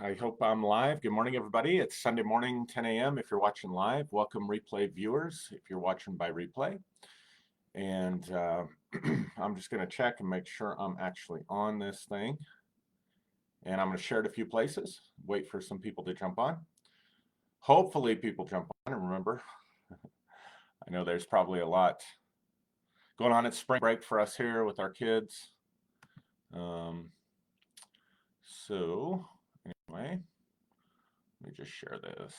I hope I'm live. Good morning, everybody. It's Sunday morning, 10 a.m. If you're watching live, welcome replay viewers if you're watching by replay. And I'm just going to check and make sure I'm actually on this thing. And I'm going to share it a few places, wait for some people to jump on. Hopefully people jump on. And remember, I know there's probably a lot going on at spring break for us here with our kids. So anyway, let me just share this.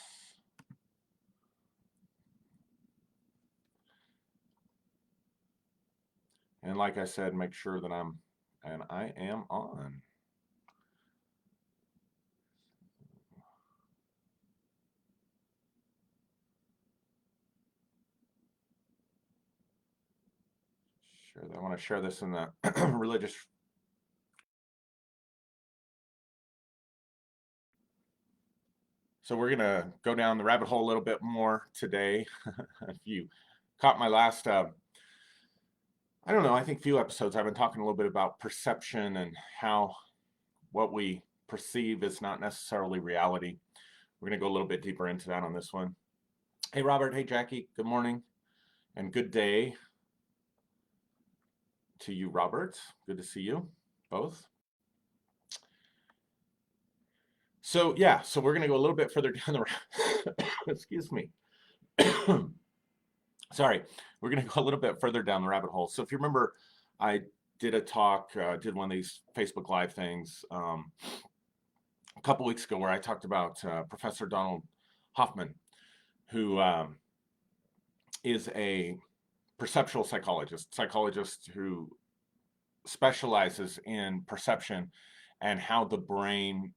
And like I said, make sure that I am on. I want to share this in the religious. So we're going to go down the rabbit hole a little bit more today. If you caught my last, I don't know, I think few episodes, I've been talking a little bit about perception and how what we perceive is not necessarily reality. We're going to go a little bit deeper into that on this one. Hey, Robert. Hey, Jackie. Good morning and good day to you, Robert. Good to see you both. So yeah, so we're going to go a little bit further down the excuse me. Sorry, we're going to go a little bit further down the rabbit hole. So if you remember, I did a talk, did one of these Facebook Live things a couple weeks ago where I talked about Professor Donald Hoffman, who is a perceptual psychologist who specializes in perception and how the brain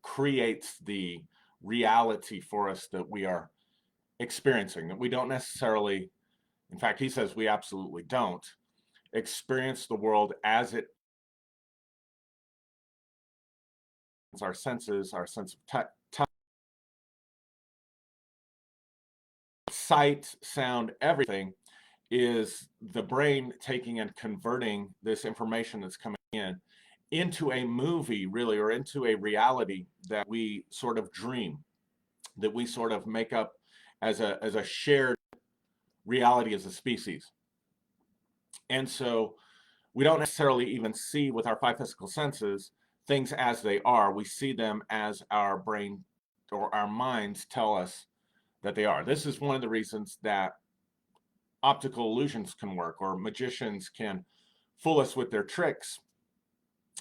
creates the reality for us that we are experiencing, that we don't necessarily, in fact, he says we absolutely don't experience the world as it, our senses, our sense of touch, sight, sound, everything is the brain taking and converting this information that's coming in into a movie, really, or into a reality that we sort of dream, that we sort of make up as a shared reality as a species. And so we don't necessarily even see with our five physical senses things as they are. We see them as our brain or our minds tell us that they are. This is one of the reasons that optical illusions can work, or magicians can fool us with their tricks,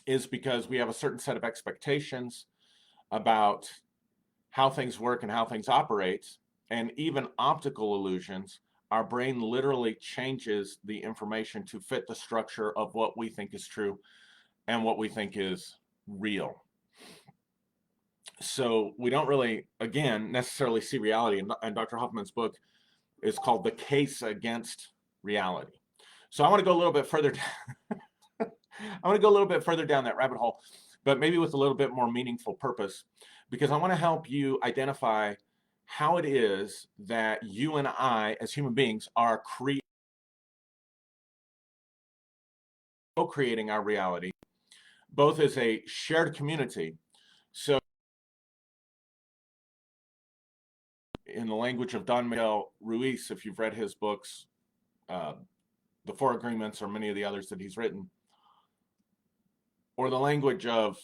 is because we have a certain set of expectations about how things work and how things operate. And even optical illusions, our brain literally changes the information to fit the structure of what we think is true and what we think is real. So we don't really, again, necessarily see reality. And Dr. Hoffman's book is called The Case Against Reality. So I want to go a little bit further. I want to go a little bit further down that rabbit hole, but maybe with a little bit more meaningful purpose, because I want to help you identify how it is that you and I, as human beings, are co-creating our reality, both as a shared community. So in the language of Don Miguel Ruiz, if you've read his books, The Four Agreements, or many of the others that he's written, or the language of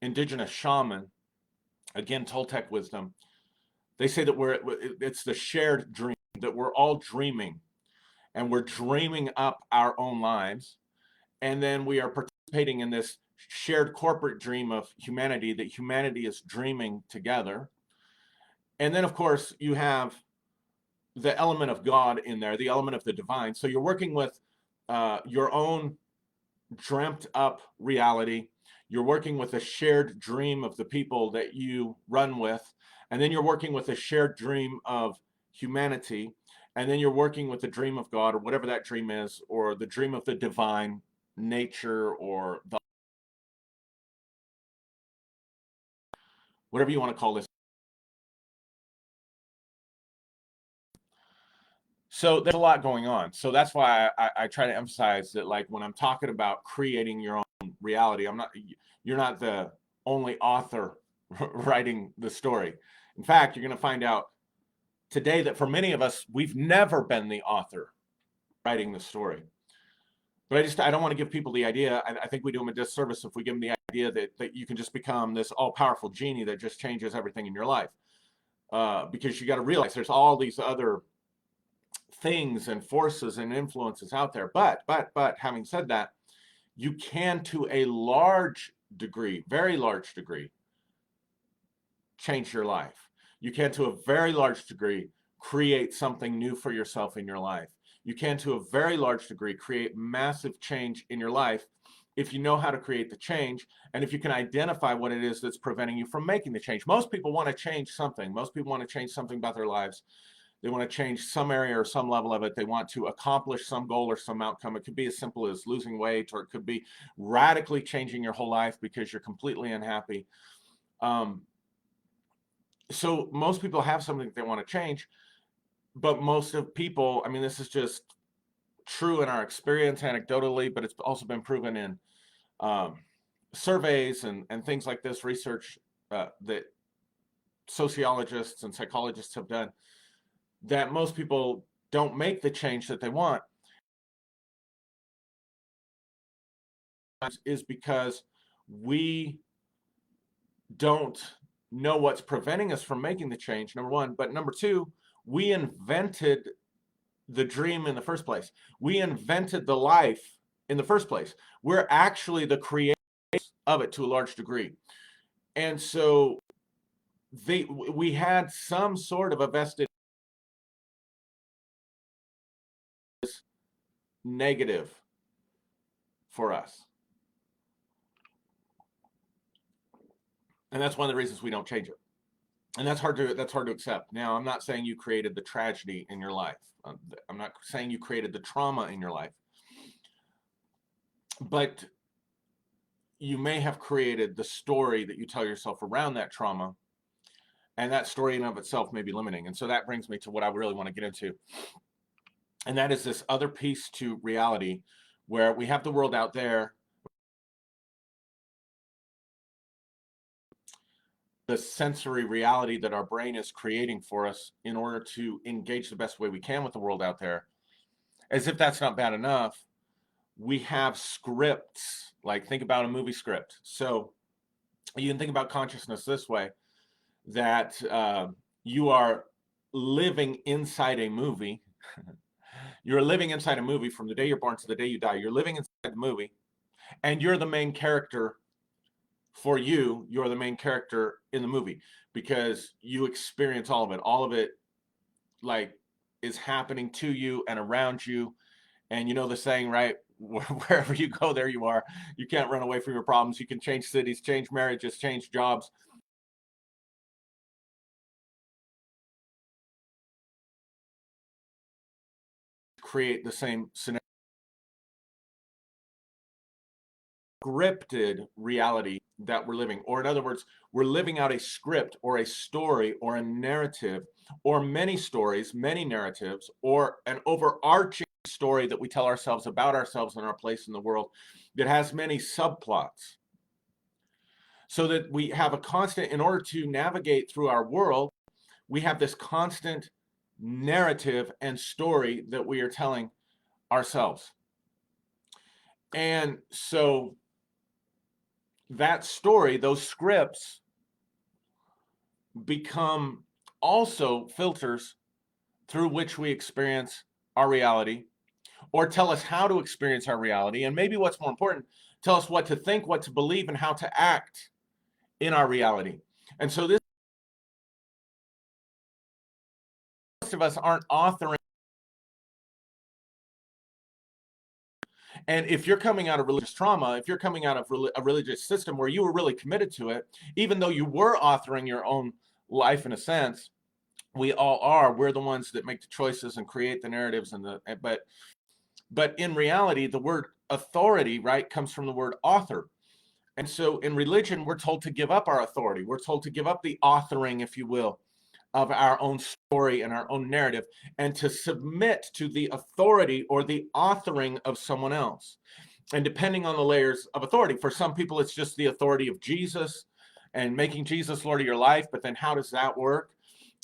indigenous shaman, again, Toltec wisdom, they say that it's the shared dream, that we're all dreaming, and we're dreaming up our own lives, and then we are participating in this shared corporate dream of humanity, that humanity is dreaming together. And then, of course, you have the element of God in there, the element of the divine. So you're working with your own dreamt up reality. You're working with a shared dream of the people that you run with. And then you're working with a shared dream of humanity. And then you're working with the dream of God, or whatever that dream is, or the dream of the divine nature, or whatever you want to call this. So there's a lot going on. So that's why I try to emphasize that, like, when I'm talking about creating your own reality, you're not the only author writing the story. In fact, you're going to find out today that for many of us, we've never been the author writing the story. But I don't want to give people the idea. I think we do them a disservice if we give them the idea that you can just become this all-powerful genie that just changes everything in your life. Because you got to realize there's all these other things and forces and influences out there. But having said that, you can, to a large degree, very large degree, change your life. You can, to a very large degree, create something new for yourself in your life. You can, to a very large degree, create massive change in your life if you know how to create the change and if you can identify what it is that's preventing you from making the change. Most people want to change something. Most people want to change something about their lives. They want to change some area or some level of it. They want to accomplish some goal or some outcome. It could be as simple as losing weight, or it could be radically changing your whole life because you're completely unhappy. So most people have something that they want to change, but most of people, I mean, this is just true in our experience anecdotally, but it's also been proven in surveys and things like this, research that sociologists and psychologists have done, that most people don't make the change that they want is because we don't know what's preventing us from making the change, number one. But number two, we invented the dream in the first place. We invented the life in the first place. We're actually the creators of it to a large degree. And so we had some sort of a vested negative for us. And that's one of the reasons we don't change it. And that's hard to accept. Now, I'm not saying you created the tragedy in your life. I'm not saying you created the trauma in your life. But you may have created the story that you tell yourself around that trauma. And that story in and of itself may be limiting. And so that brings me to what I really want to get into. And that is this other piece to reality where we have the world out there, the sensory reality that our brain is creating for us in order to engage the best way we can with the world out there. As if that's not bad enough, we have scripts. Like, think about a movie script. So you can think about consciousness this way, that you are living inside a movie. You're living inside a movie from the day you're born to the day you die. You're living inside the movie, and you're the main character. For you, you're the main character in the movie because you experience all of it. All of it, like, is happening to you and around you. And you know the saying, right? Wherever you go, there you are. You can't run away from your problems. You can change cities, change marriages, change jobs. Create the same scenario. Scripted reality that we're living, or in other words, we're living out a script or a story or a narrative or many stories, many narratives, or an overarching story that we tell ourselves about ourselves and our place in the world that has many subplots. So that we have a constant, in order to navigate through our world, we have this constant narrative and story that we are telling ourselves. And so that story, those scripts, become also filters through which we experience our reality, or tell us how to experience our reality, and maybe what's more important, tell us what to think, what to believe, and how to act in our reality. And so this, most of us aren't authoring. And if you're coming out of religious trauma, if you're coming out of a religious system where you were really committed to it, even though you were authoring your own life in a sense, we all are. We're the ones that make the choices and create the narratives but in reality, the word authority, right, comes from the word author. And so in religion, we're told to give up our authority. We're told to give up the authoring, if you will, of our own story and our own narrative, and to submit to the authority or the authoring of someone else. And depending on the layers of authority, for some people, it's just the authority of Jesus. and making Jesus Lord of your life, but then how does that work?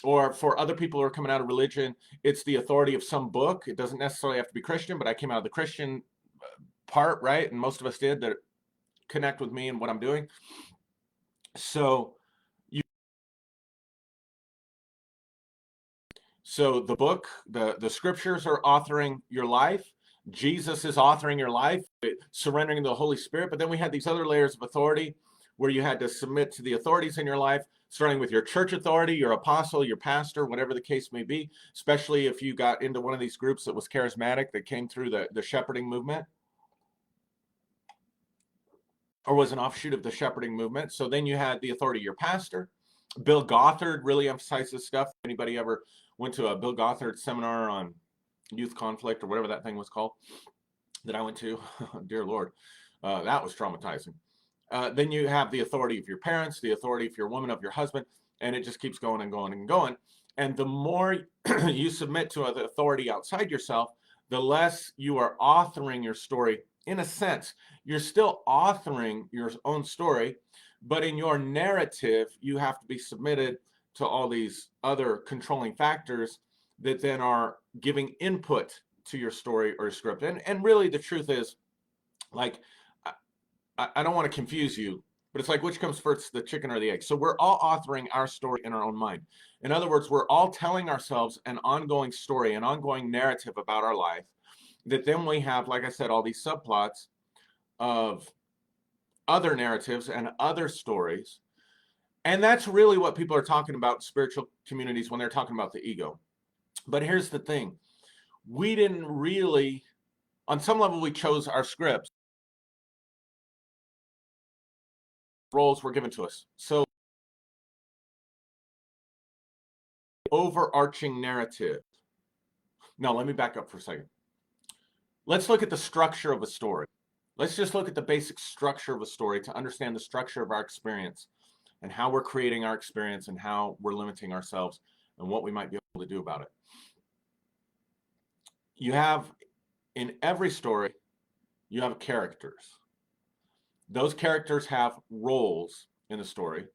Or for other people who are coming out of religion, it's the authority of some book. It doesn't necessarily have to be Christian, but I came out of the Christian part, right? And most of us did, that connect with me and what I'm doing. So the book, the scriptures are authoring your life. Jesus is authoring your life, surrendering to the Holy Spirit. But then we had these other layers of authority where you had to submit to the authorities in your life, starting with your church authority, your apostle, your pastor, whatever the case may be, especially if you got into one of these groups that was charismatic, that came through the shepherding movement, or was an offshoot of the shepherding movement. So then you had the authority of your pastor. Bill Gothard really emphasized this stuff. Anybody ever went to a Bill Gothard seminar on youth conflict or whatever that thing was called that I went to? Dear Lord, that was traumatizing. Then you have the authority of your parents, the authority of your woman, of your husband, and it just keeps going and going and going. And the more you submit to the authority outside yourself, the less you are authoring your story. In a sense, you're still authoring your own story, but in your narrative, you have to be submitted to all these other controlling factors that then are giving input to your story or script. And really, the truth is, like, I don't want to confuse you, but it's like, which comes first, the chicken or the egg? So we're all authoring our story in our own mind. In other words, we're all telling ourselves an ongoing story, an ongoing narrative about our life, that then we have, like I said, all these subplots of other narratives and other stories. And that's really what people are talking about in spiritual communities when they're talking about the ego. But here's the thing. We didn't really, on some level, we chose our scripts. Roles were given to us. So overarching narrative. Now, let me back up for a second. Let's look at the structure of a story. Let's just look at the basic structure of a story to understand the structure of our experience and how we're creating our experience and how we're limiting ourselves and what we might be able to do about it. You have, in every story, you have characters. Those characters have roles in the story,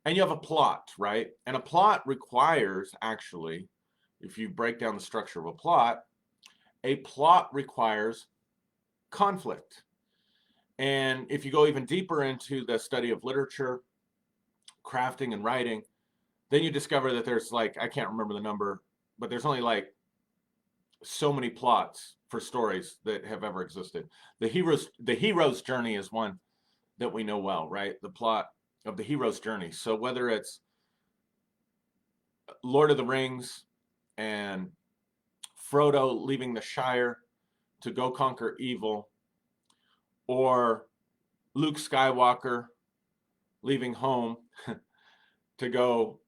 and you have a plot, right? And a plot requires, actually, if you break down the structure of a plot requires conflict. And if you go even deeper into the study of literature, crafting and writing, then you discover that there's, like, I can't remember the number, but there's only like so many plots for stories that have ever existed. The hero's journey is one that we know well, right? The plot of the hero's journey. So whether it's Lord of the Rings and Frodo leaving the Shire to go conquer evil, or Luke Skywalker leaving home to go,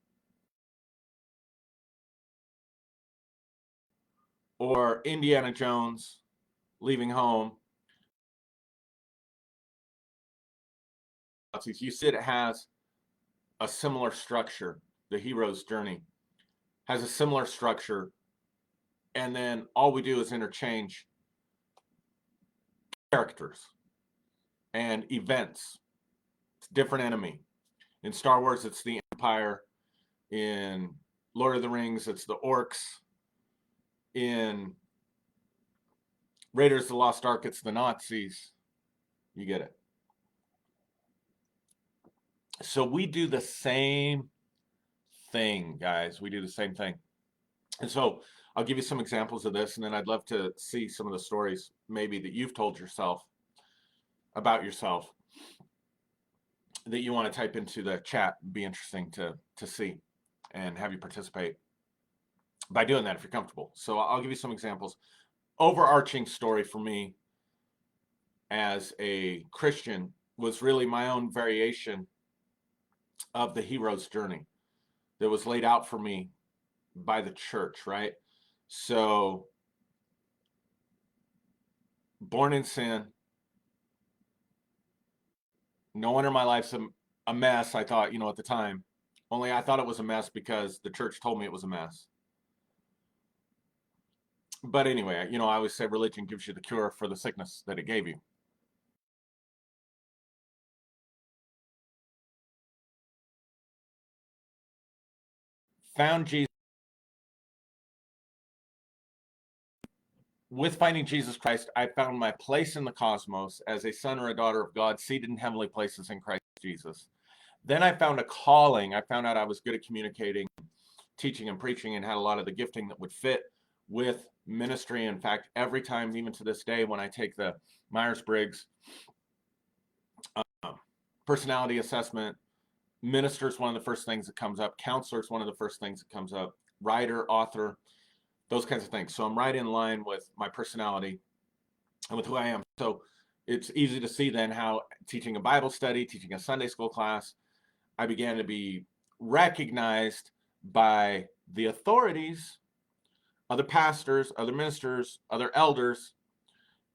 or Indiana Jones leaving home. You see, it has a similar structure. The hero's journey has a similar structure, and then all we do is interchange characters and events. It's a different enemy. In Star Wars, it's the Empire. In Lord of the Rings, it's the orcs. In Raiders of the Lost Ark, it's the Nazis. You get it. So we do the same thing, guys. We do the same thing. And so I'll give you some examples of this, and then I'd love to see some of the stories maybe that you've told yourself about yourself that you want to type into the chat. It'd be interesting to see and have you participate by doing that if you're comfortable. So I'll give you some examples. Overarching story for me as a Christian was really my own variation of the hero's journey that was laid out for me by the church, right? So, born in sin, no wonder my life's a mess, I thought, at the time. Only I thought it was a mess because the church told me it was a mess. But anyway, I always say religion gives you the cure for the sickness that it gave you. found Jesus. With finding Jesus Christ, I found my place in the cosmos as a son or a daughter of God, seated in heavenly places in Christ Jesus. Then I found a calling. I found out I was good at communicating, teaching, and preaching, and had a lot of the gifting that would fit with ministry. In fact, every time, even to this day, when I take the Myers-Briggs personality assessment, minister is one of the first things that comes up. Counselor is one of the first things that comes up. Writer, author, those kinds of things. So I'm right in line with my personality and with who I am. So it's easy to see then how teaching a Bible study, teaching a Sunday school class, I began to be recognized by the authorities, other pastors, other ministers, other elders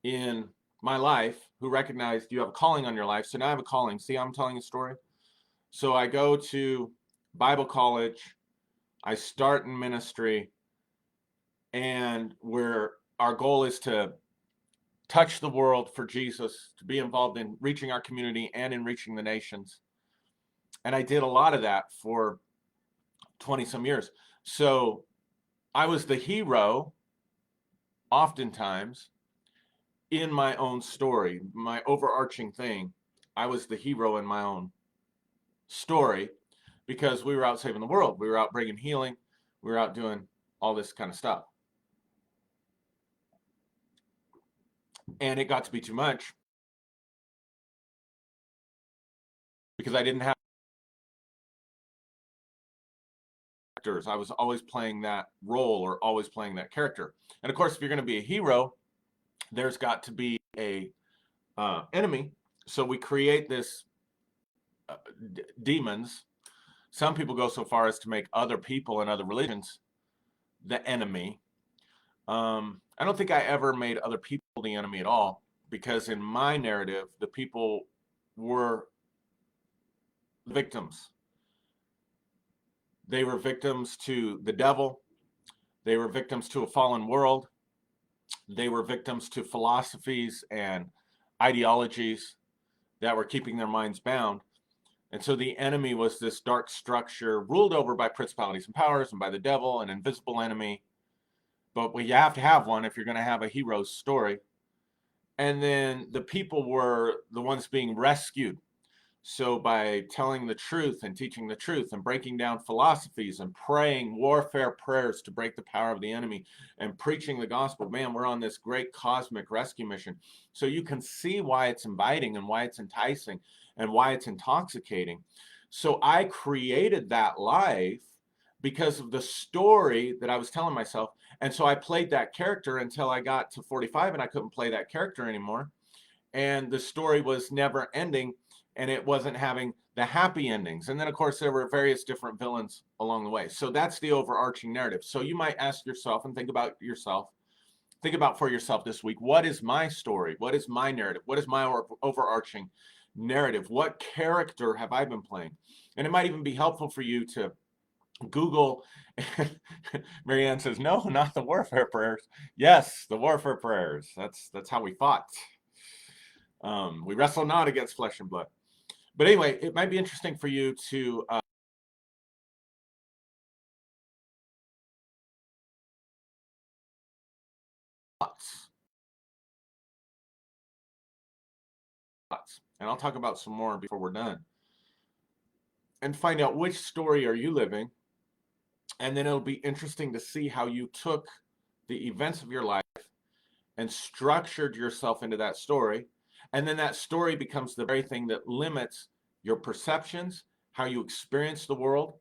in my life who recognized you have a calling on your life. So now I have a calling. See how I'm telling a story? So I go to Bible college, I start in ministry, and where our goal is to touch the world for Jesus, to be involved in reaching our community and in reaching the nations. And I did a lot of that for 20 some years. So I was the hero oftentimes in my own story, my overarching thing. I was the hero in my own story because we were out saving the world. We were out bringing healing. We were out doing all this kind of stuff. And it got to be too much because I didn't have actors. I was always playing that role or always playing that character. And of course, if you're going to be a hero, there's got to be a enemy. So we create this demons. Some people go so far as to make other people and other religions the enemy. I don't think I ever made other people the enemy at all, because in my narrative, the people were victims. They were victims to the devil. They were victims to a fallen world. They were victims to philosophies and ideologies that were keeping their minds bound. And so the enemy was this dark structure ruled over by principalities and powers and by the devil, an invisible enemy. But you have to have one if you're going to have a hero's story. And then the people were the ones being rescued. So by telling the truth and teaching the truth and breaking down philosophies and praying warfare prayers to break the power of the enemy and preaching the gospel, man, we're on this great cosmic rescue mission. So you can see why it's inviting and why it's enticing and why it's intoxicating. So I created that life because of the story that I was telling myself. And so I played that character until I got to 45 and I couldn't play that character anymore. And the story was never ending and it wasn't having the happy endings. And then, of course, there were various different villains along the way. So that's the overarching narrative. So you might ask yourself and think about yourself. Think about for yourself this week, what is my story? What is my narrative? What is my overarching narrative? What character have I been playing? And it might even be helpful for you to Google. Marianne says, no, not the warfare prayers. Yes, the warfare prayers. That's how we fought. We wrestle not against flesh and blood. But anyway, it might be interesting for you to and I'll talk about some more before we're done, and find out which story are you living. And then it'll be interesting to see how you took the events of your life and structured yourself into that story. And then that story becomes the very thing that limits your perceptions, how you experience the world,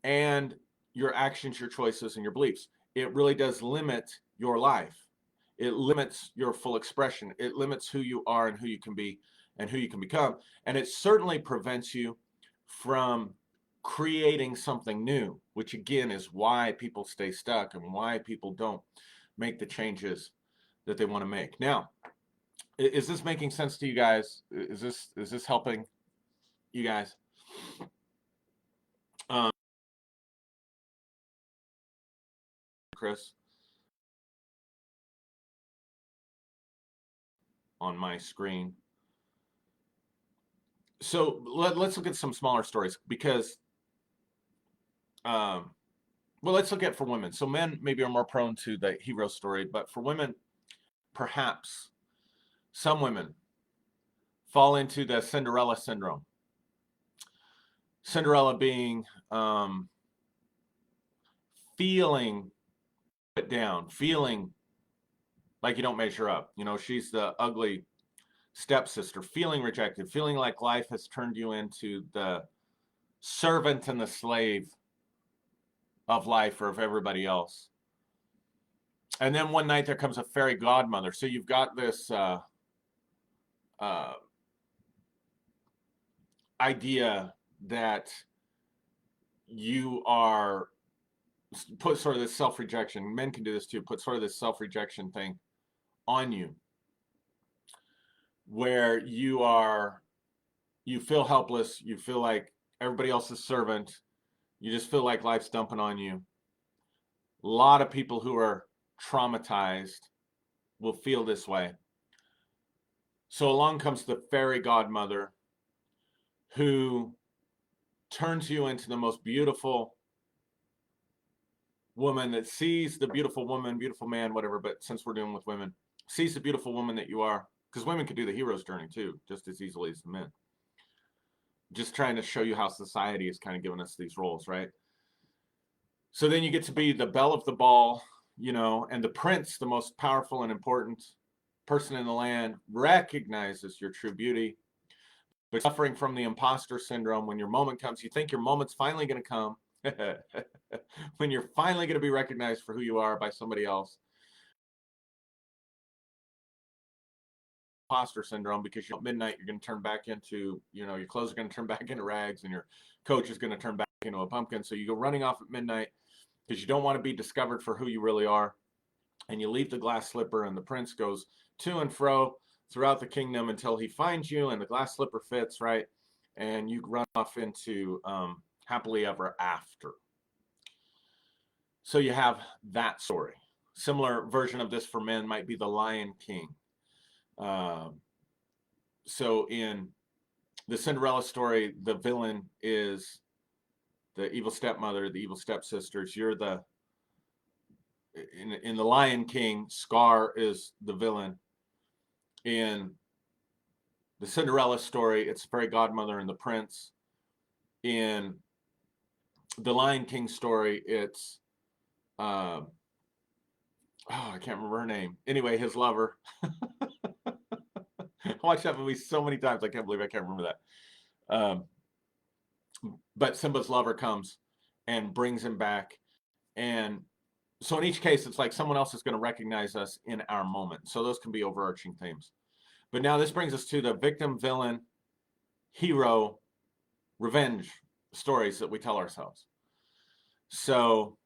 and your actions, your choices, and your beliefs. It really does limit your life. It limits your full expression. It limits who you are and who you can be and who you can become. And it certainly prevents you from creating something new, which again is why people stay stuck and why people don't make the changes that they want to make. Now, is this making sense to you guys? Is this helping you guys? Chris, on my screen. So let's look at some smaller stories because well, let's look at for women. So men maybe are more prone to the hero story, but for women, perhaps some women fall into the Cinderella syndrome. Cinderella being feeling put down, feeling like you don't measure up. You know, she's the ugly stepsister, feeling rejected, feeling like life has turned you into the servant and the slave of life or of everybody else. And then one night there comes a fairy godmother. So you've got this idea that you are put sort of this self-rejection. Men can do this too. Put sort of this self-rejection thing on you, where you feel helpless. You feel like everybody else's servant. You just feel like life's dumping on you. A lot of people who are traumatized will feel this way. So along comes the fairy godmother who turns you into the most beautiful woman, that sees the beautiful woman, beautiful man, whatever, but since we're dealing with women, sees the beautiful woman that you are, because women can do the hero's journey too, just as easily as the men. Just trying to show you how society is kind of giving us these roles, right? So then you get to be the belle of the ball, you know, and the prince, the most powerful and important person in the land, recognizes your true beauty. But suffering from the imposter syndrome, when your moment comes, you think your moment's finally going to come, when you're finally going to be recognized for who you are by somebody else. Imposter syndrome, because at midnight you're going to turn back into, you know, your clothes are going to turn back into rags, and your coach is going to turn back into a pumpkin. So you go running off at midnight because you don't want to be discovered for who you really are, and you leave the glass slipper, and the prince goes to and fro throughout the kingdom until he finds you, and the glass slipper fits, right? And you run off into happily ever after. So you have that story. Similar version of this for men might be the Lion King. So in the Cinderella story, the villain is the evil stepmother, the evil stepsisters. You're the in the Lion King, Scar is the villain. In the Cinderella story, it's the fairy godmother and the prince. In the Lion King story, it's I can't remember her name. Anyway, his lover. I watched that movie so many times. I can't believe I can't remember that. But Simba's lover comes and brings him back. And so in each case, it's like someone else is going to recognize us in our moment. So those can be overarching themes. But now this brings us to the victim, villain, hero, revenge stories that we tell ourselves. So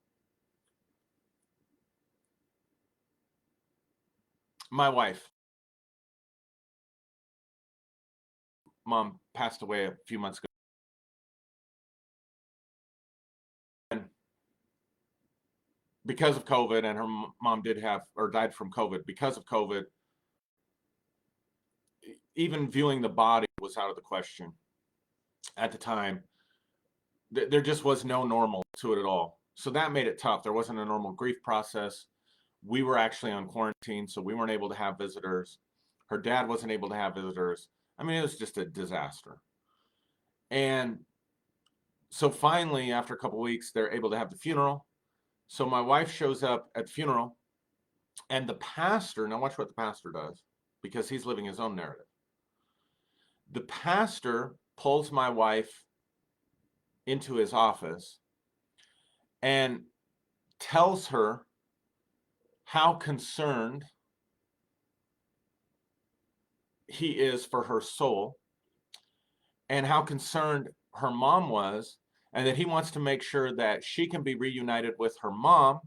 my wife, mom passed away a few months ago. And because of COVID, and her mom did have, or died from COVID, because of COVID, even viewing the body was out of the question at the time. There just was no normal to it at all. So that made it tough. There wasn't a normal grief process. We were actually on quarantine, so we weren't able to have visitors. Her dad wasn't able to have visitors. I mean, it was just a disaster. And so finally, after a couple of weeks, they're able to have the funeral. So my wife shows up at the funeral, and the pastor, now watch what the pastor does, because he's living his own narrative. The pastor pulls my wife into his office and tells her how concerned he is for her soul, and how concerned her mom was, and that he wants to make sure that she can be reunited with her mom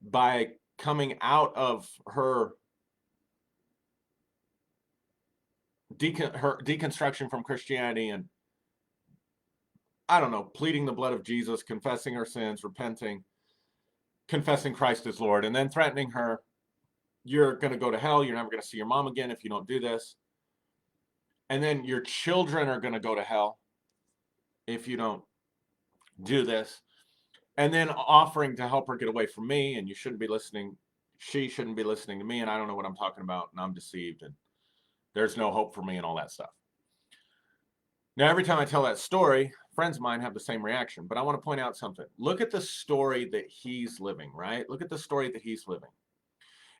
by coming out of her deconstruction from Christianity, and I don't know, pleading the blood of Jesus, confessing her sins, repenting, confessing Christ as Lord, and then threatening her, you're going to go to hell, you're never going to see your mom again if you don't do this. And then your children are going to go to hell if you don't do this. and then offering to help her get away from me, and you shouldn't be listening. She shouldn't be listening to me, and I don't know what I'm talking about, and I'm deceived, and there's no hope for me, and all that stuff. Now, every time I tell that story, friends of mine have the same reaction, but I want to point out something. Look at the story that he's living, right? Look at the story that he's living.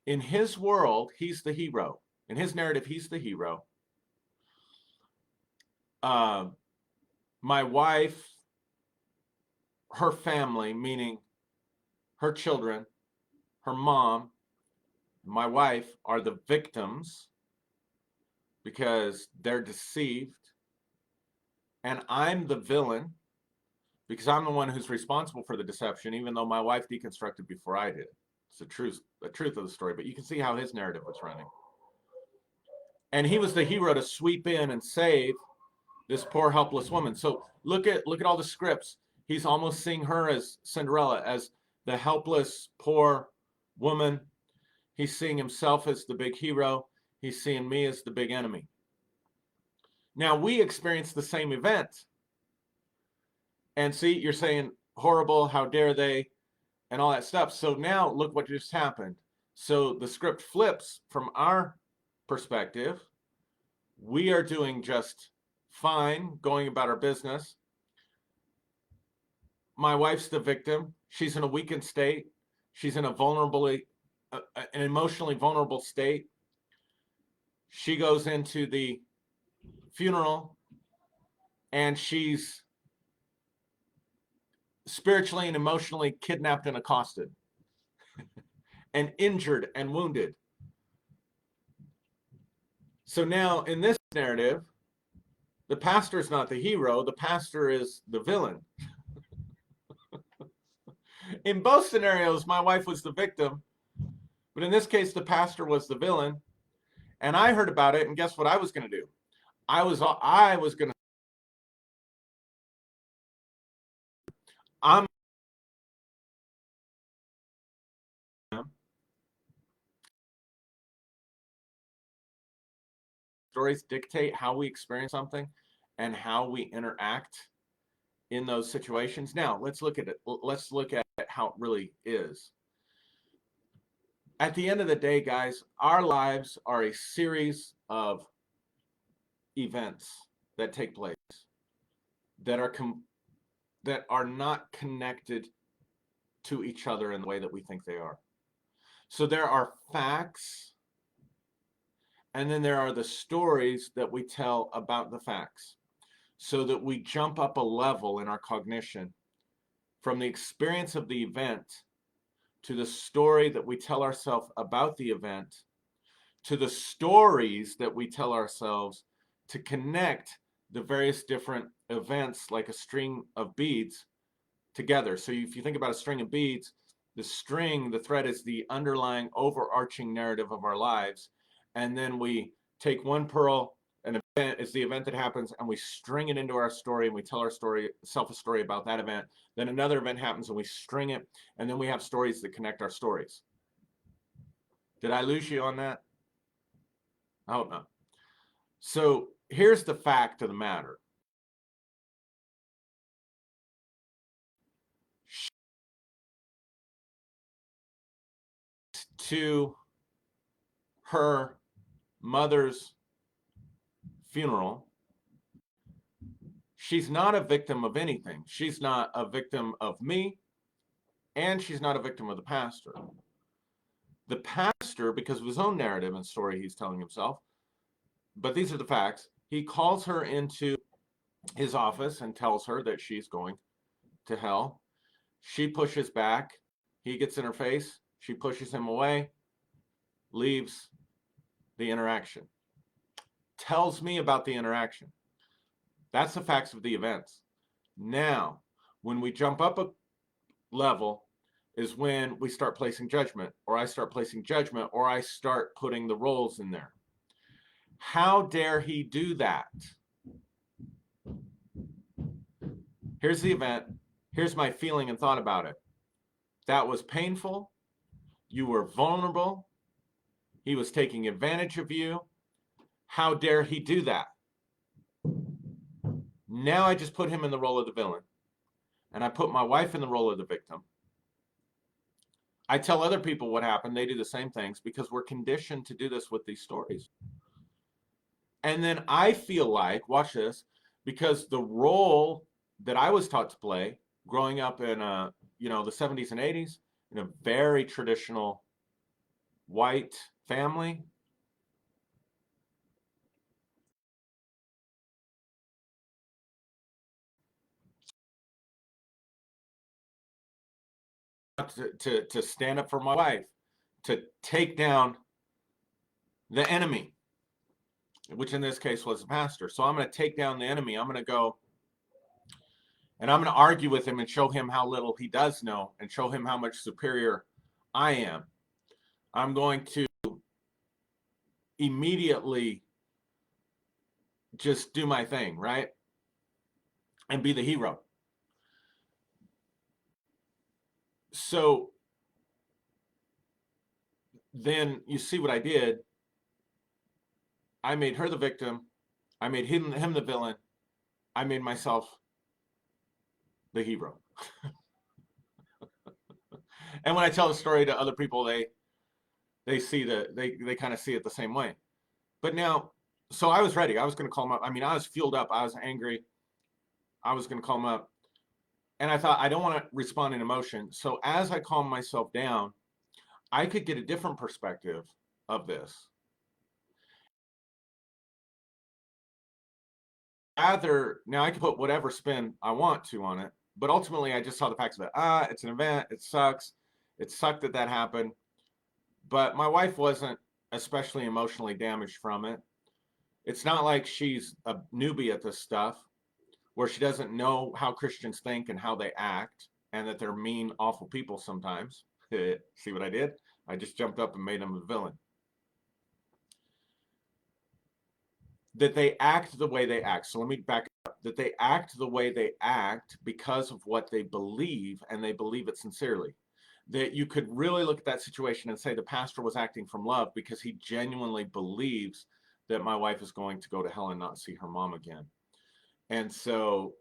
In his world, he's the hero. In his narrative, he's the hero. My wife, her family, meaning her children, her mom, my wife, are the victims because they're deceived. And I'm the villain because I'm the one who's responsible for the deception, even though my wife deconstructed before I did. It's the truth of the story, but you can see how his narrative was running. And he was the hero to sweep in and save this poor helpless woman. So look at all the scripts. He's almost seeing her as Cinderella, as the helpless poor woman. He's seeing himself as the big hero. He's seeing me as the big enemy. Now we experience the same event. And see, you're saying horrible, how dare they, and all that stuff. So now look what just happened. So the script flips from our perspective. We are doing just fine, going about our business. My wife's the victim. She's in a weakened state. She's in an emotionally vulnerable state. She goes into the funeral and she's spiritually and emotionally kidnapped and accosted and injured and wounded. So now in this narrative, the pastor is not the hero, the pastor is the villain. In both scenarios, my wife was the victim, but in this case, the pastor was the villain. And I heard about it, and guess what I was going to do? I was going to. Stories dictate how we experience something and how we interact in those situations. Now, let's look at it. Let's look at how it really is. At the end of the day, guys, our lives are a series of events that take place that are not connected to each other in the way that we think they are. So there are facts, and then there are the stories that we tell about the facts, so that we jump up a level in our cognition from the experience of the event to the story that we tell ourselves about the event, to the stories that we tell ourselves to connect the various different events like a string of beads together. So if you think about a string of beads, the thread is the underlying overarching narrative of our lives. And then we take one pearl, an event is the event that happens, and we string it into our story, and we tell ourselves a story about that event. Then another event happens and we string it, and then we have stories that connect our stories. Did I lose you on that? I hope not. So here's the fact of the matter. To her mother's funeral, she's not a victim of anything. She's not a victim of me, and she's not a victim of the pastor. The pastor, because of his own narrative and story he's telling himself, but these are the facts, he calls her into his office and tells her that she's going to hell. She pushes back. He gets in her face. She pushes him away, leaves the interaction. Tells me about the interaction. That's the facts of the events. Now, when we jump up a level is when we start placing judgment, or I start placing judgment, or I start putting the roles in there. How dare he do that? Here's the event. Here's my feeling and thought about it. That was painful. You were vulnerable. He was taking advantage of you. How dare he do that? Now I just put him in the role of the villain. and I put my wife in the role of the victim. I tell other people what happened. They do the same things because we're conditioned to do this with these stories. And then I feel like, watch this, because the role that I was taught to play growing up in the 70s and 80s in a very traditional white family, to stand up for my wife, to take down the enemy, which in this case was the pastor. So I'm going to take down the enemy. I'm going to go and I'm going to argue with him and show him how little he does know and show him how much superior I am. I'm going to immediately just do my thing, right? And be the hero. So then you see what I did. I made her the victim. I made him the villain. I made myself the hero. And when I tell the story to other people, they see they kind of see it the same way. But now, so I was ready. I was going to call him up. I mean, I was fueled up. I was angry. I was going to call him up. And I thought, I don't want to respond in emotion. So as I calm myself down, I could get a different perspective of this. Now I can put whatever spin I want to on it, but ultimately I just saw the facts of it. It's an event. It sucks. It sucked that happened. But my wife wasn't especially emotionally damaged from it. It's not like she's a newbie at this stuff where she doesn't know how Christians think and how they act and that they're mean, awful people sometimes. See what I did? I just jumped up and made them the villain. That they act the way they act. So let me back up. That they act the way they act because of what they believe, and they believe it sincerely. That you could really look at that situation and say the pastor was acting from love because he genuinely believes that my wife is going to go to hell and not see her mom again. And so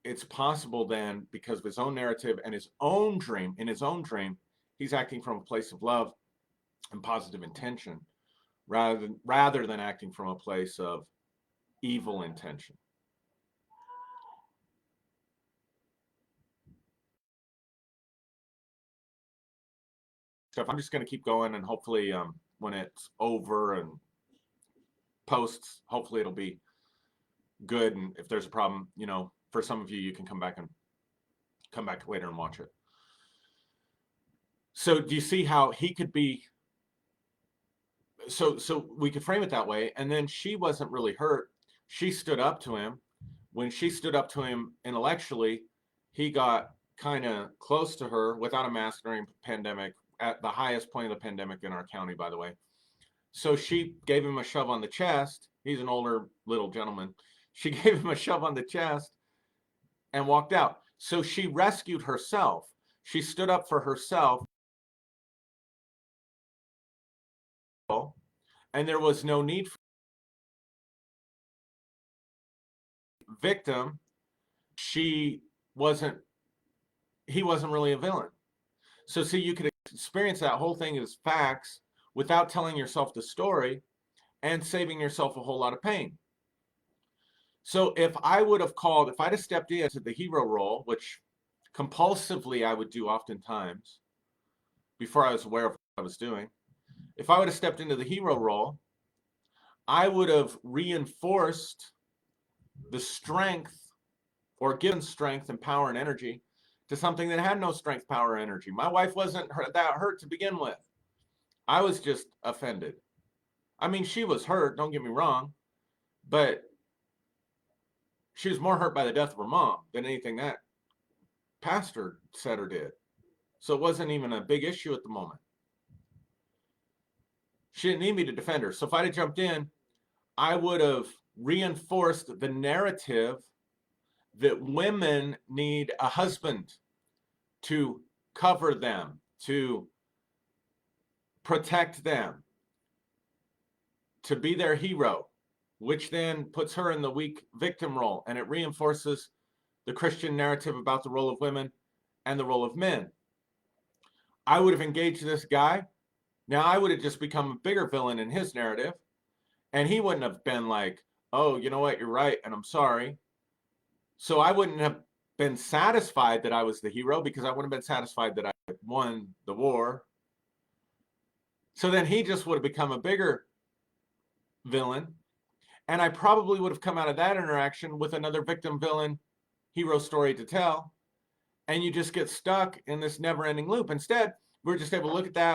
it's possible then, because of his own narrative and his own dream, he's acting from a place of love and positive intention rather than acting from a place of evil intention. So I'm just going to keep going, and hopefully when it's over and posts, hopefully it'll be good. And if there's a problem, for some of you, you can come back later and watch it. So do you see how he could be? So we could frame it that way. And then she wasn't really hurt. She stood up to him. When she stood up to him intellectually, he got kind of close to her without a mask during the pandemic, at the highest point of the pandemic in our county, by the way. So she gave him a shove on the chest. He's an older little gentleman. She gave him a shove on the chest and walked out. So she rescued herself. She stood up for herself. And there was no need for victim. He wasn't really a villain. So see, you could experience that whole thing as facts without telling yourself the story and saving yourself a whole lot of pain. So if I'd have stepped into the hero role, which compulsively I would do oftentimes before I was aware of what I was doing, if I would have stepped into the hero role, I would have reinforced the strength or given strength and power and energy to something that had no strength, power, or energy. My wife wasn't that hurt to begin with. I was just offended. I mean, she was hurt, don't get me wrong, but she was more hurt by the death of her mom than anything that pastor said or did. So it wasn't even a big issue at the moment. She didn't need me to defend her. So if I'd have jumped in, I would have reinforced the narrative that women need a husband to cover them, to protect them, to be their hero, which then puts her in the weak victim role, and it reinforces the Christian narrative about the role of women and the role of men. I would have engaged this guy. Now I would have just become a bigger villain in his narrative, and he wouldn't have been like, oh, you know what, you're right, and I'm sorry. So I wouldn't have been satisfied that I was the hero, because I wouldn't have been satisfied that I won the war. So then he just would have become a bigger villain, and I probably would have come out of that interaction with another victim villain hero story to tell, and you just get stuck in this never-ending loop. Instead, we're just able to look at that.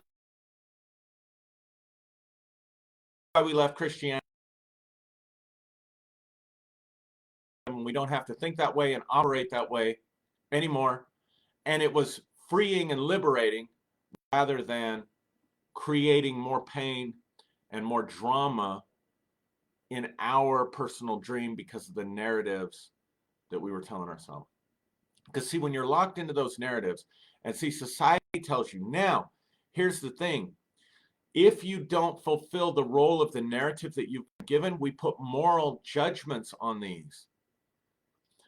Why we left Christianity. We don't have to think that way and operate that way anymore. And it was freeing and liberating, rather than creating more pain and more drama in our personal dream because of the narratives that we were telling ourselves. Because see, when you're locked into those narratives, and see, society tells you, now, here's the thing. If you don't fulfill the role of the narrative that you've given, we put moral judgments on these.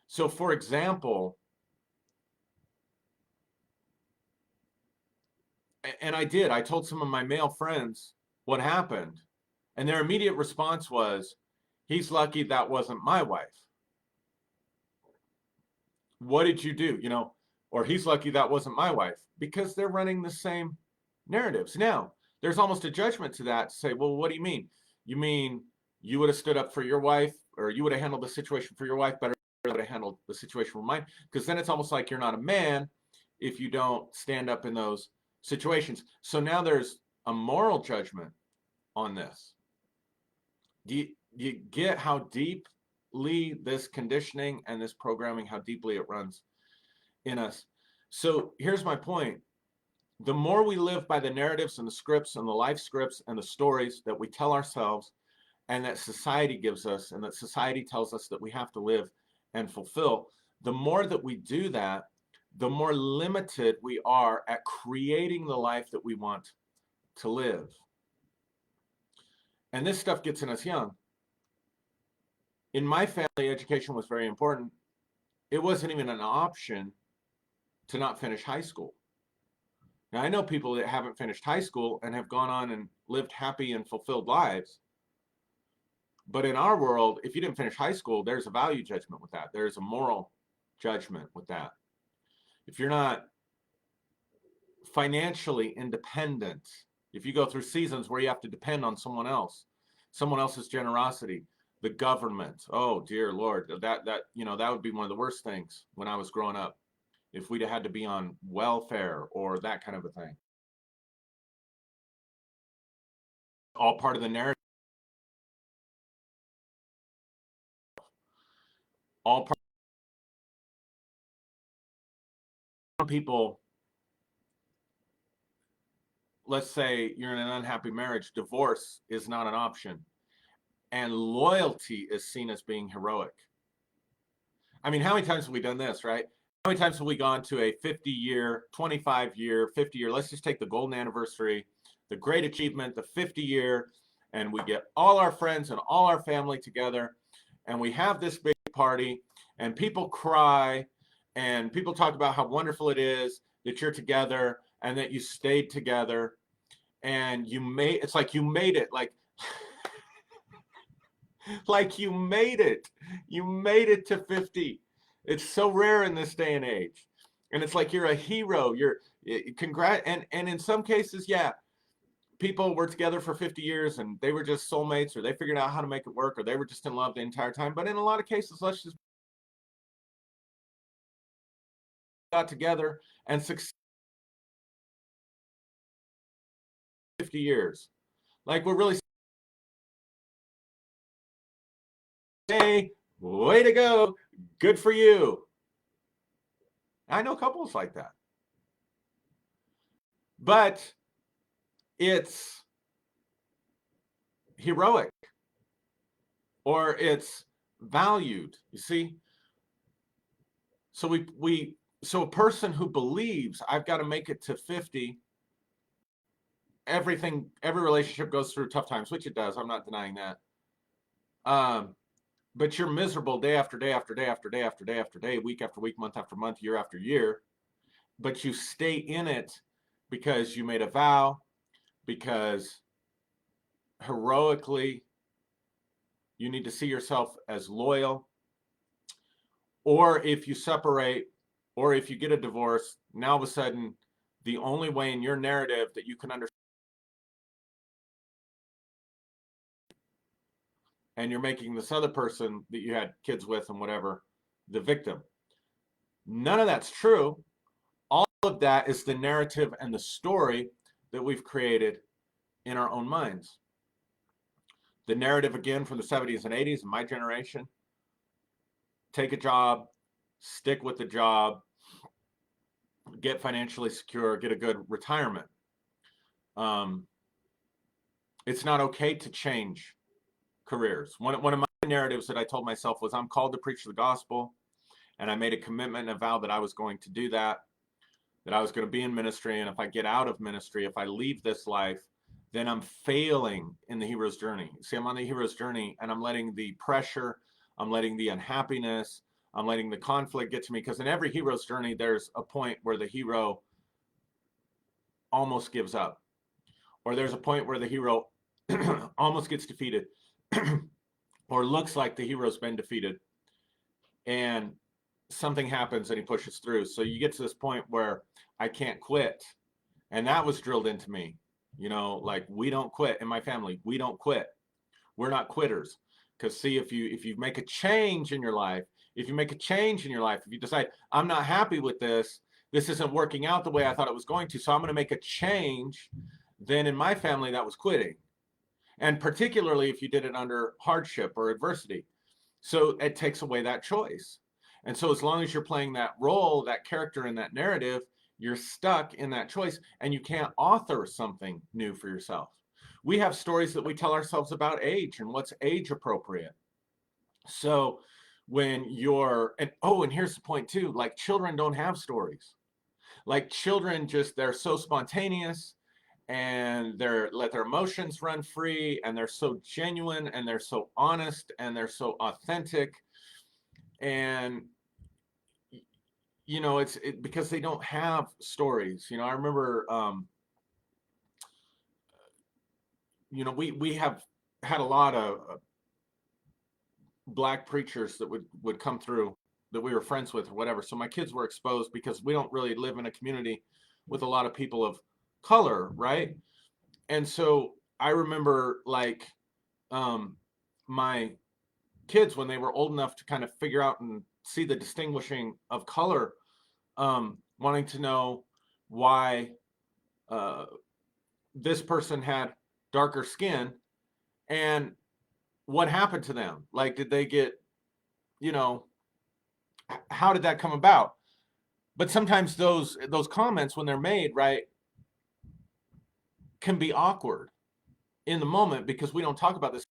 So for example, and I told some of my male friends what happened, and their immediate response was, he's lucky that wasn't my wife. What did you do? You know, or he's lucky that wasn't my wife, because they're running the same narratives. Now, there's almost a judgment to that to say, well, what do you mean? You mean you would have stood up for your wife, or you would have handled the situation for your wife better than I handled the situation for mine? Because then it's almost like you're not a man if you don't stand up in those situations. So now there's a moral judgment on this. Do you get how deeply this conditioning and this programming, how deeply it runs in us? So here's my point. The more we live by the narratives and the scripts and the life scripts and the stories that we tell ourselves and that society gives us and that society tells us that we have to live and fulfill, the more that we do that, the more limited we are at creating the life that we want to live. And this stuff gets in us young. In my family, education was very important. It wasn't even an option to not finish high school. Now, I know people that haven't finished high school and have gone on and lived happy and fulfilled lives. But in our world, if you didn't finish high school, there's a value judgment with that. There's a moral judgment with that. If you're not financially independent, if you go through seasons where you have to depend on someone else's generosity, the government, oh dear Lord, that would be one of the worst things when I was growing up, if we'd have had to be on welfare or that kind of a thing. All part of the narrative. All part of people, let's say you're in an unhappy marriage, divorce is not an option. And loyalty is seen as being heroic. I mean, how many times have we done this, right? How many times have we gone to a 50-year, 25-year, 50-year, let's just take the golden anniversary, the great achievement, the 50-year, and we get all our friends and all our family together, and we have this big party, and people cry, and people talk about how wonderful it is that you're together and that you stayed together, and it's like you made it, like you made it. You made it to 50. It's so rare in this day and age. And it's like you're a hero. And in some cases, yeah, people were together for 50 years and they were just soulmates, or they figured out how to make it work, or they were just in love the entire time. But in a lot of cases, let's just got together and succeeded 50 years. Like, we're really, hey, way to go. Good for you. I know couples like that. But it's heroic, or it's valued, you see? So so a person who believes I've got to make it to 50, every relationship goes through tough times, which it does. I'm not denying that. but you're miserable day after day after day after day after day after day, week after week, month after month, year after year. But you stay in it because you made a vow, because heroically you need to see yourself as loyal. Or if you separate, or if you get a divorce, now all of a sudden, the only way in your narrative that you can understand, and you're making this other person that you had kids with and whatever, the victim. None of that's true. All of that is the narrative and the story that we've created in our own minds. The narrative, again, from the 70s and 80s, in my generation: take a job, stick with the job, get financially secure, get a good retirement. It's not okay to change careers. One of my narratives that I told myself was, I'm called to preach the gospel, and I made a commitment and a vow that I was going to do that I was going to be in ministry, and if I get out of ministry, if I leave this life, then I'm failing in the hero's journey. See, I'm on the hero's journey, and I'm letting the pressure, I'm letting the unhappiness, I'm letting the conflict get to me, because in every hero's journey, there's a point where the hero almost gives up, or there's a point where the hero almost gets defeated, or looks like the hero's been defeated, and something happens and he pushes through. So you get to this point where I can't quit. And that was drilled into me. You know, like, we don't quit in my family. We don't quit. We're not quitters. Because see, if you make a change in your life, if you decide, I'm not happy with this isn't working out the way I thought it was going to, so I'm going to make a change, then in my family, that was quitting. And particularly if you did it under hardship or adversity. So it takes away that choice. And so as long as you're playing that role, that character in that narrative, you're stuck in that choice, and you can't author something new for yourself. We have stories that we tell ourselves about age and what's age appropriate. So when you're, and here's the point too, like, children don't have stories. Like, children they're so spontaneous, and let their emotions run free, and they're so genuine, and they're so honest, and they're so authentic. And it's because they don't have stories. I remember, we have had a lot of Black preachers that would come through that we were friends with or whatever. So my kids were exposed, because we don't really live in a community with a lot of people of color, right? And so I remember, like, my kids, when they were old enough to kind of figure out and see the distinguishing of color, wanting to know why this person had darker skin and what happened to them. Like, did they get, how did that come about? But sometimes those comments, when they're made, right, can be awkward in the moment, because we don't talk about this.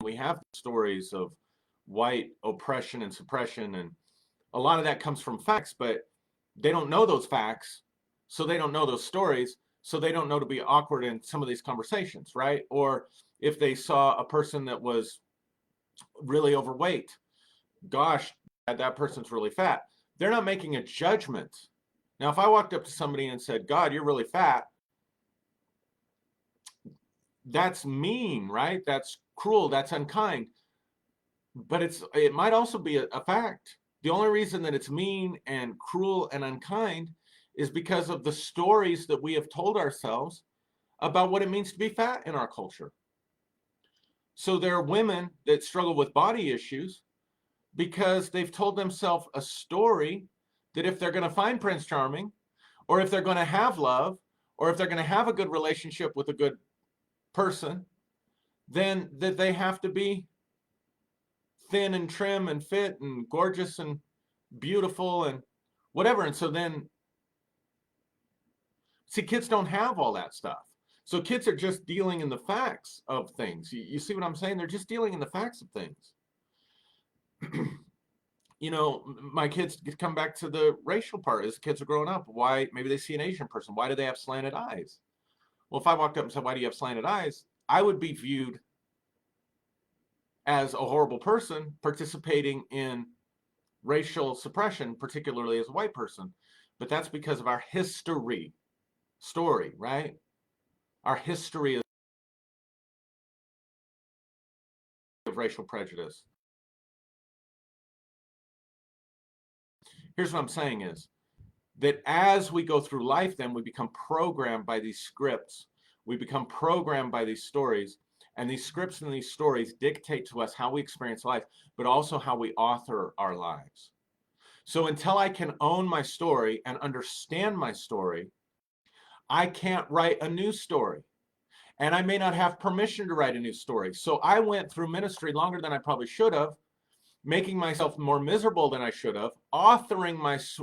We have stories of white oppression and suppression, and a lot of that comes from facts, but they don't know those facts, so they don't know those stories, so they don't know to be awkward in some of these conversations, right? Or if they saw a person that was really overweight, gosh, that person's really fat. They're not making a judgment. Now, if I walked up to somebody and said, God, you're really fat, that's mean, right? That's cruel, that's unkind. But it might also be a fact. The only reason that it's mean and cruel and unkind is because of the stories that we have told ourselves about what it means to be fat in our culture. So there are women that struggle with body issues because they've told themselves a story that if they're going to find Prince Charming, or if they're going to have love, or if they're going to have a good relationship with a good person, then that they have to be thin and trim and fit and gorgeous and beautiful and whatever. And so then, see, kids don't have all that stuff. So kids are just dealing in the facts of things. You see what I'm saying? They're just dealing in the facts of things. My kids come back to the racial part. As kids are growing up, why? Maybe they see an Asian person. Why do they have slanted eyes? Well, if I walked up and said, why do you have slanted eyes? I would be viewed as a horrible person participating in racial suppression, particularly as a white person. But that's because of our story, right? Our history of racial prejudice. Here's what I'm saying is that as we go through life, then we become programmed by these scripts. We become programmed by these stories. And these scripts and these stories dictate to us how we experience life, but also how we author our lives. So until I can own my story and understand my story, I can't write a new story. And I may not have permission to write a new story. So I went through ministry longer than I probably should have, making myself more miserable than I should have, authoring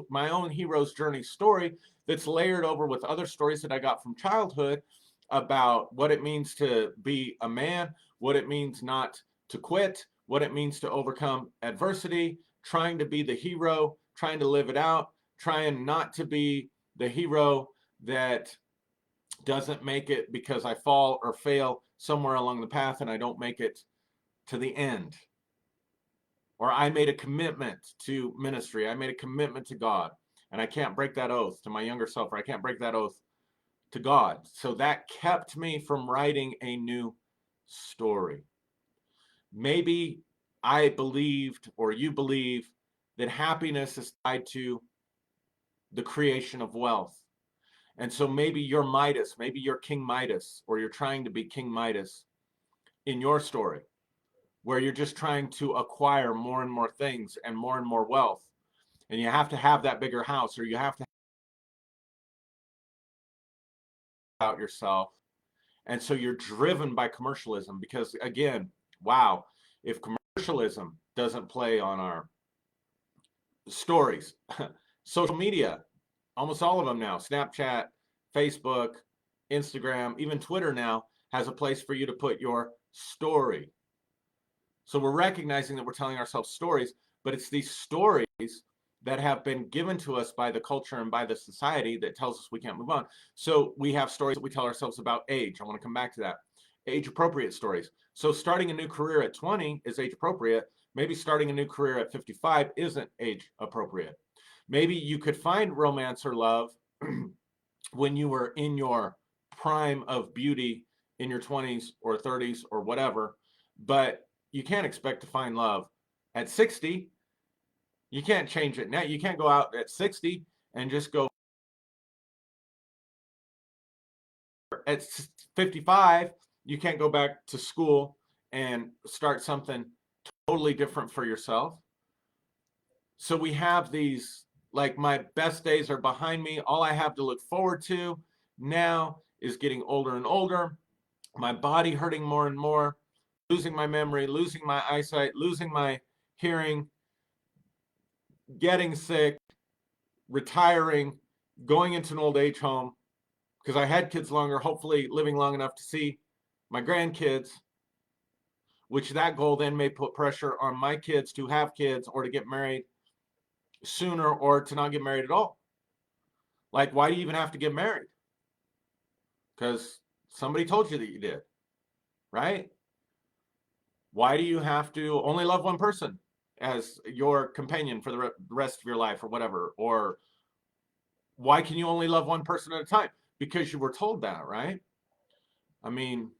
my own hero's journey story that's layered over with other stories that I got from childhood about what it means to be a man, what it means not to quit, what it means to overcome adversity, trying to be the hero, trying to live it out, trying not to be the hero that doesn't make it because I fall or fail somewhere along the path and I don't make it to the end. Or I made a commitment to ministry. I made a commitment to God, and I can't break that oath to my younger self, or I can't break that oath to God. So that kept me from writing a new story. Maybe I believed, or you believe, that happiness is tied to the creation of wealth. And so maybe you're Midas, maybe you're King Midas, or you're trying to be King Midas in your story, where you're just trying to acquire more and more things and more wealth. And you have to have that bigger house, or you have to out yourself. And so you're driven by commercialism because, again, wow, if commercialism doesn't play on our stories, social media, almost all of them now, Snapchat, Facebook, Instagram, even Twitter now has a place for you to put your story. So we're recognizing that we're telling ourselves stories, but it's these stories that have been given to us by the culture and by the society that tells us we can't move on. So we have stories that we tell ourselves about age. I want to come back to that. Age appropriate stories. So starting a new career at 20 is age appropriate. Maybe starting a new career at 55 isn't age appropriate. Maybe you could find romance or love when you were in your prime of beauty in your 20s or 30s or whatever, but you can't expect to find love at 60. You can't change it now. You can't go out at 60 and just go at 55. You can't go back to school and start something totally different for yourself. So we have these, like, my best days are behind me. All I have to look forward to now is getting older and older, my body hurting more and more, losing my memory, losing my eyesight, losing my hearing, getting sick, retiring, going into an old age home because I had kids longer, hopefully living long enough to see my grandkids, which that goal then may put pressure on my kids to have kids or to get married sooner or to not get married at all. Like, why do you even have to get married? Because somebody told you that you did, right? Why do you have to only love one person as your companion for the rest of your life or whatever? Or why can you only love one person at a time? Because you were told that, right? I mean,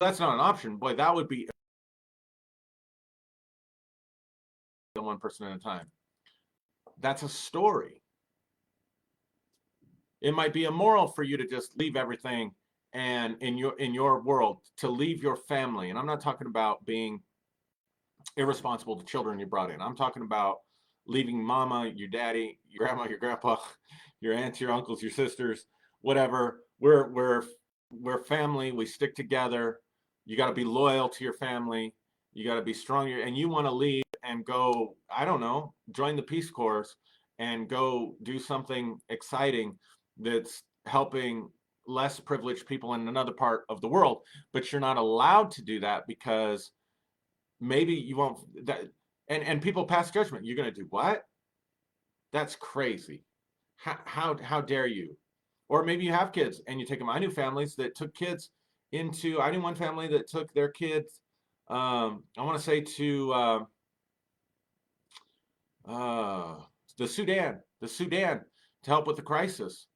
that's not an option. Boy, that would be one person at a time. That's a story. It might be immoral for you to just leave everything and in your world to leave your family. And I'm not talking about being irresponsible to children you brought in. I'm talking about leaving mama, your daddy, your grandma, your grandpa, your aunts, your uncles, your sisters, whatever. We're family. We stick together. You got to be loyal to your family. You got to be strong. And you want to leave and go, I don't know, join the Peace Corps and go do something exciting that's helping less privileged people in another part of the world. But you're not allowed to do that because maybe you won't that and people pass judgment. You're going to do what? That's crazy. How dare you? Or maybe you have kids and you take them. I knew families that took kids into, I knew one family that took their kids, I want to say to uh, the Sudan to help with the crisis.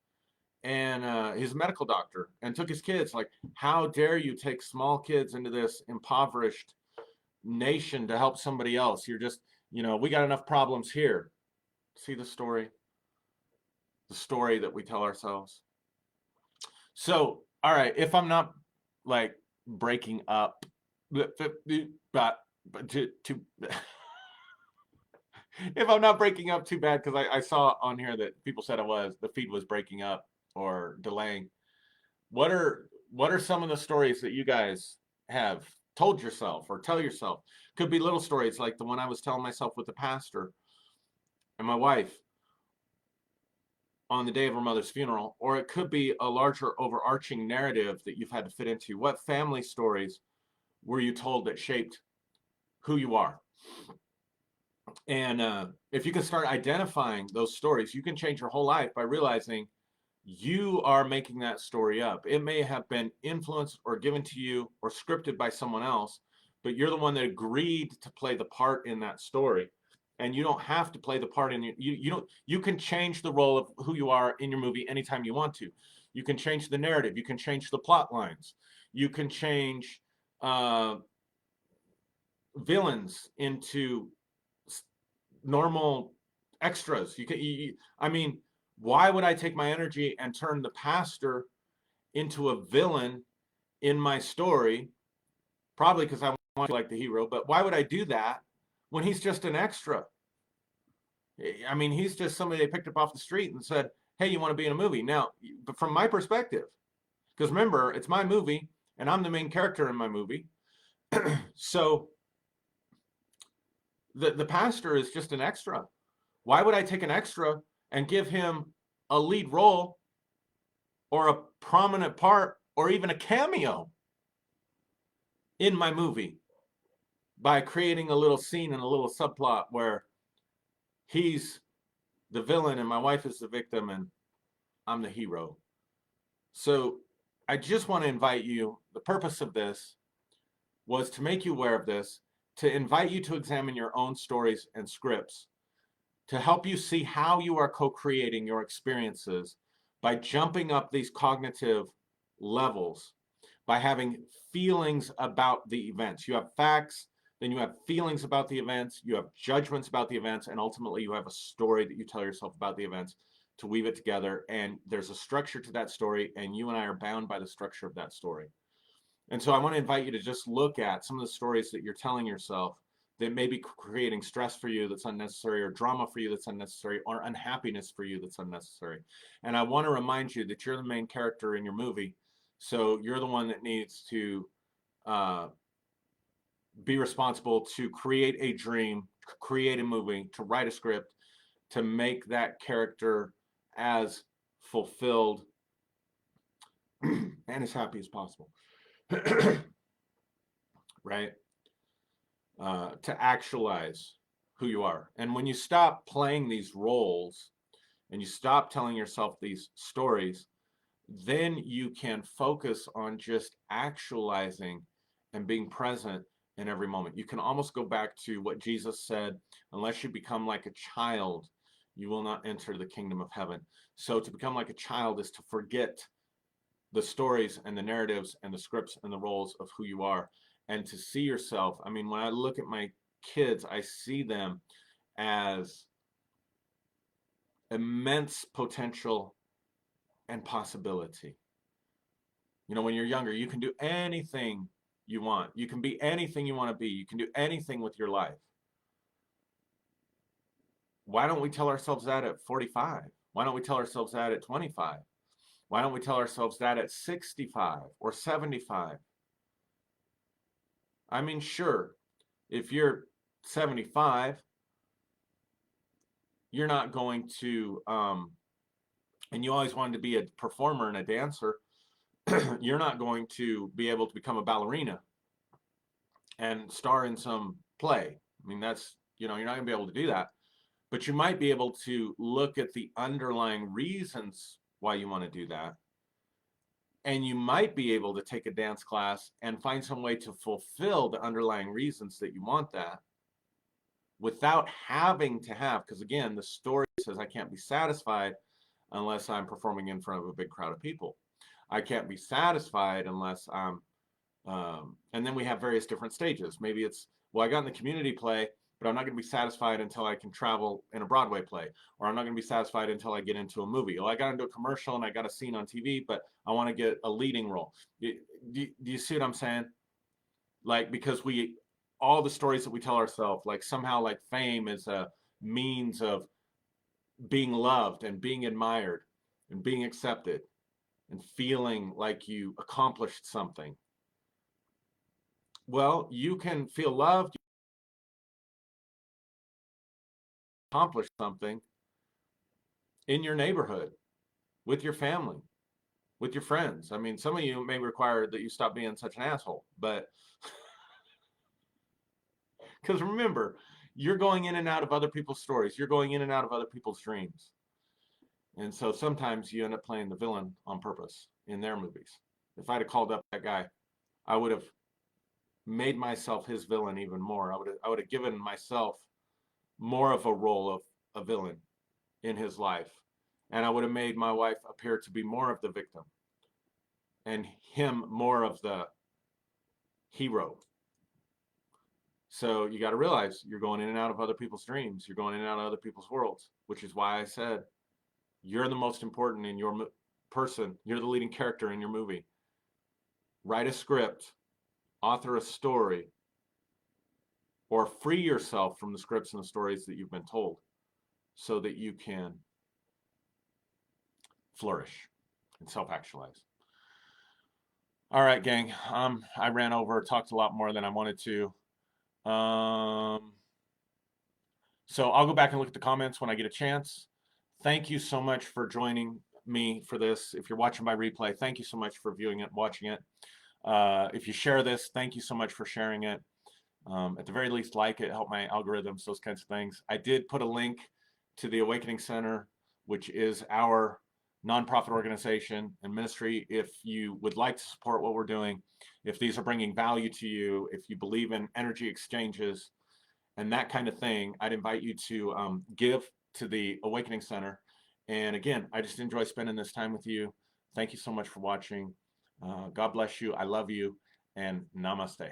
And he's a medical doctor and took his kids. Like, how dare you take small kids into this impoverished nation to help somebody else? You're just, we got enough problems here. See the story? The story that we tell ourselves. So, all right, if I'm not like breaking up, but to if I'm not breaking up too bad, because I saw on here that people said the feed was breaking up or delaying. What are some of the stories that you guys have told yourself or tell yourself? Could be little stories like the one I was telling myself with the pastor and my wife on the day of her mother's funeral, or it could be a larger overarching narrative that you've had to fit into. What family stories were you told that shaped who you are? And if you can start identifying those stories, you can change your whole life by realizing you are making that story up. It may have been influenced or given to you or scripted by someone else, but you're the one that agreed to play the part in that story. And you don't have to play the part in you can change the role of who you are in your movie anytime you want to. You can change the narrative, you can change the plot lines, you can change villains into normal extras. I mean, why would I take my energy and turn the pastor into a villain in my story? Probably because I want to like the hero, but why would I do that when he's just an extra? I mean, he's just somebody they picked up off the street and said, hey, you want to be in a movie? Now, but from my perspective, because remember, it's my movie and I'm the main character in my movie. So the pastor is just an extra. Why would I take an extra and give him a lead role or a prominent part or even a cameo in my movie by creating a little scene and a little subplot where he's the villain and my wife is the victim and I'm the hero? So I just want to invite you, the purpose of this was to make you aware of this, to invite you to examine your own stories and scripts, to help you see how you are co-creating your experiences by jumping up these cognitive levels, by having feelings about the events. You have facts, then you have feelings about the events, you have judgments about the events, and ultimately you have a story that you tell yourself about the events to weave it together. And there's a structure to that story, and you and I are bound by the structure of that story. And so I want to invite you to just look at some of the stories that you're telling yourself that may be creating stress for you that's unnecessary, or drama for you that's unnecessary, or unhappiness for you that's unnecessary. And I want to remind you that you're the main character in your movie. So you're the one that needs to be responsible to create a dream, create a movie, to write a script, to make that character as fulfilled and as happy as possible. Right? To actualize who you are. And when you stop playing these roles and you stop telling yourself these stories, then you can focus on just actualizing and being present in every moment. You can almost go back to what Jesus said, unless you become like a child, you will not enter the kingdom of heaven. So to become like a child is to forget the stories and the narratives and the scripts and the roles of who you are, and to see yourself. I mean, when I look at my kids, I see them as immense potential and possibility. You know, when you're younger, you can do anything you want. You can be anything you want to be. You can do anything with your life. Why don't we tell ourselves that at 45? Why don't we tell ourselves that at 25? Why don't we tell ourselves that at 65 or 75? I mean, sure, if you're 75, you're not going to, and you always wanted to be a performer and a dancer, you're not going to be able to become a ballerina and star in some play. I mean, that's, you're not going to be able to do that. But you might be able to look at the underlying reasons why you want to do that And you might be able to take a dance class and find some way to fulfill the underlying reasons that you want that without having to have, because again, the story says I can't be satisfied unless I'm performing in front of a big crowd of people. I can't be satisfied unless I'm, and then we have various different stages. Maybe it's, well, I got in the community play, but I'm not going to be satisfied until I can travel in a Broadway play, or I'm not going to be satisfied until I get into a movie. Oh, I got into a commercial and I got a scene on TV, but I want to get a leading role. Do you see what I'm saying? Like, because all the stories that we tell ourselves, like somehow like fame is a means of being loved and being admired and being accepted and feeling like you accomplished something. Well, you can feel loved, accomplish something in your neighborhood, with your family, with your friends. I mean, some of you may require that you stop being such an asshole, but because remember, you're going in and out of other people's stories, you're going in and out of other people's dreams. And so sometimes you end up playing the villain on purpose in their movies. If I'd have called up that guy, I would have made myself his villain even more. I would have given myself more of a role of a villain in his life. And I would have made my wife appear to be more of the victim and him more of the hero. So you got to realize you're going in and out of other people's dreams. You're going in and out of other people's worlds, which is why I said you're the most important in your person. You're the leading character in your movie. Write a script, author a story, or free yourself from the scripts and the stories that you've been told so that you can flourish and self-actualize. All right, gang. I ran over, talked a lot more than I wanted to. So I'll go back and look at the comments when I get a chance. Thank you so much for joining me for this. If you're watching by replay, thank you so much for viewing it, watching it. If you share this, thank you so much for sharing it. At the very least, like it, help my algorithms, those kinds of things. I did put a link to the Awakening Center, which is our nonprofit organization and ministry. If you would like to support what we're doing, if these are bringing value to you, if you believe in energy exchanges and that kind of thing, I'd invite you to give to the Awakening Center. And again, I just enjoy spending this time with you. Thank you so much for watching. God bless you. I love you, and namaste.